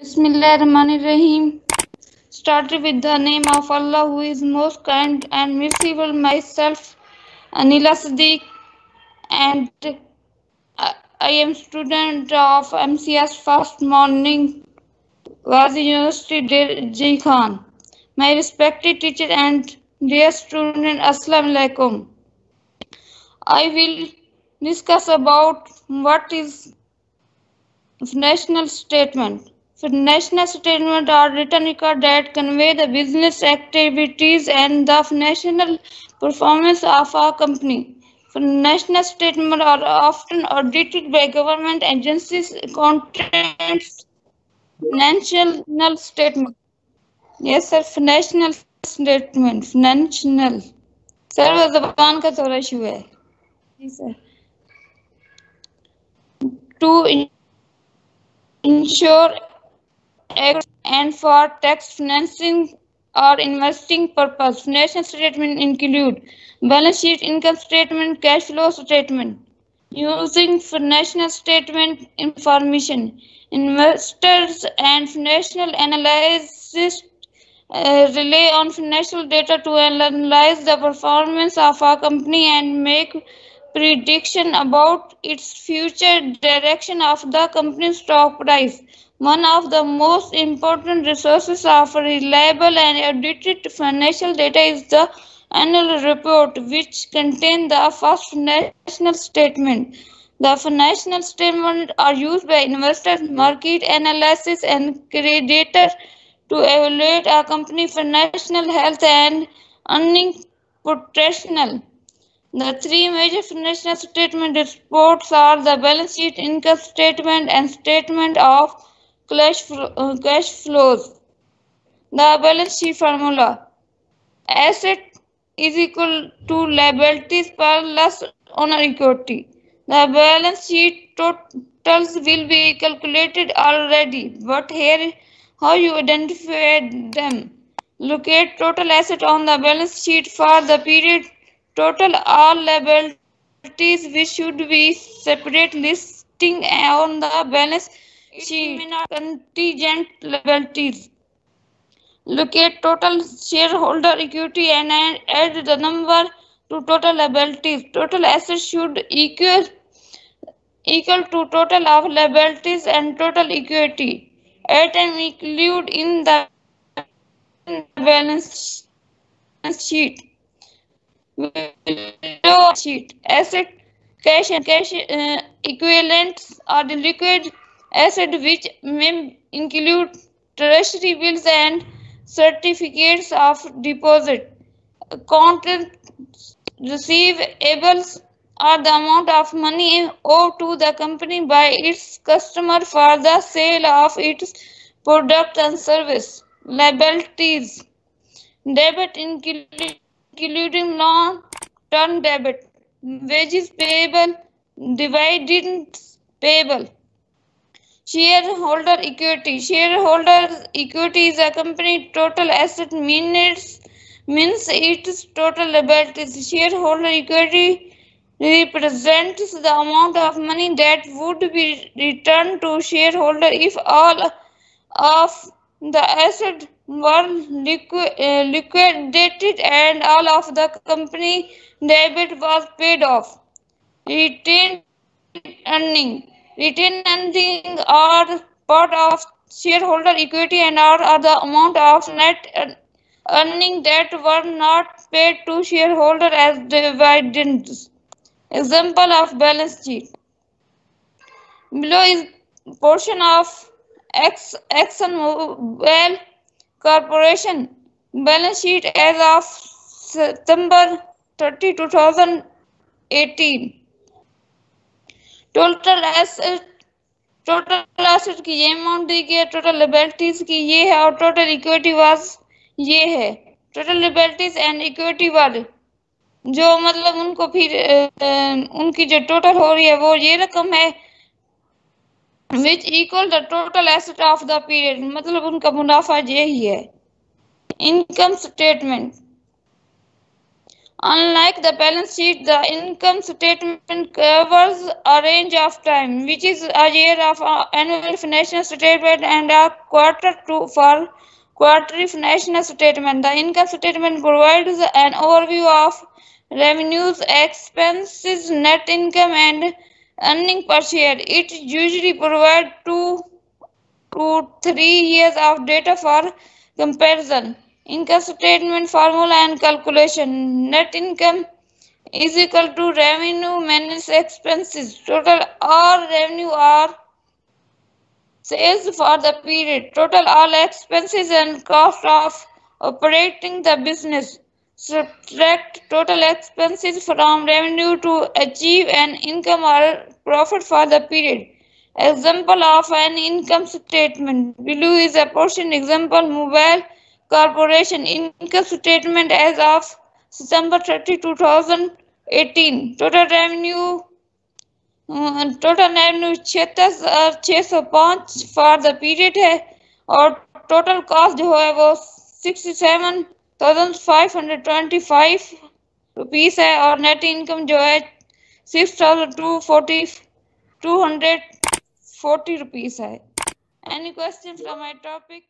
Bismillahirrahmanirrahim. Started with the name of Allah, who is most kind and merciful. Myself, Anila Siddiq, and I am student of MCS First Morning Ghazi University, J Khan. My respected teacher and dear student, Assalamu alaikum. I will discuss about what is financial statement. Financial statements are written records that convey the business activities and the financial performance of a company. Financial statements are often audited by government agencies. Contents financial statement. Yes, sir. Financial statement. Financial. Sir वो जबान का थोड़ा issue है जी sir to ensure and for tax financing or investing purpose. Financial statements include balance sheet, income statement, cash flow statement. Using financial statement information, investors and financial analysts rely on financial data to analyze the performance of a company and make prediction about its future direction of the company's stock price. One of the most important resources of reliable and audited financial data is the annual report, which contains the first financial statement. The financial statements are used by investors, market analysts, and creditors to evaluate a company's financial health and earning potential. The three major financial statement reports are the balance sheet, income statement, and statement of cash flows. The balance sheet formula: asset is equal to liabilities plus owner equity. The balance sheet totals will be calculated already, but here how you identify them. Locate total asset on the balance sheet for the period. Total all liabilities which should be separate listing on the balance sheet. Contingent liabilities. Locate total shareholder equity and add the number to total liabilities. Total assets should equal to total of liabilities and total equity. Item include in the balance sheet. Below sheet, asset, cash and cash equivalents are the liquid asset which may include treasury bills and certificates of deposit. Content receivables are the amount of money owed to the company by its customer for the sale of its product and service. Liabilities. Debit including long-term debit, wages payable, dividends payable. Shareholder equity. Shareholder equity is a company total asset means its total liabilities. Shareholder equity represents the amount of money that would be returned to shareholder if all of the assets were liquidated and all of the company debit was paid off. Retained earning. Retained earnings are part of shareholder equity and are the amount of net earnings that were not paid to shareholder as dividends. Example of balance sheet. Below is portion of ExxonMobil Corporation balance sheet as of September 30, 2018. Total asset की ये amount दी गई है, total लिबिलिटीज की ये है और total equity was ये है. टोटल लिबिलिटीज एंड इक्विटी वाले जो मतलब उनको फिर उनकी जो टोटल हो रही है वो ये रकम है which equal the total asset of the period, मतलब उनका मुनाफा यही है. Income statement. Unlike the balance sheet, the income statement covers a range of time, which is a year of annual financial statement and a quarter two for quarterly financial statement. The income statement provides an overview of revenues, expenses, net income, and earning per share. It usually provides 2 to 3 years of data for comparison. Income statement formula and calculation. Net income is equal to revenue minus expenses. Total all revenue or sales for the period. Total all expenses and cost of operating the business. Subtract total expenses from revenue to achieve an income or profit for the period. Example of an income statement. Below is a portion example Mobile Corporation income statement as of December 30, 2018. Total revenue 605 for the period है और total cost जो है वो 67,525 rupees है और net income जो है 6,240 rupees है. Any question from my topic?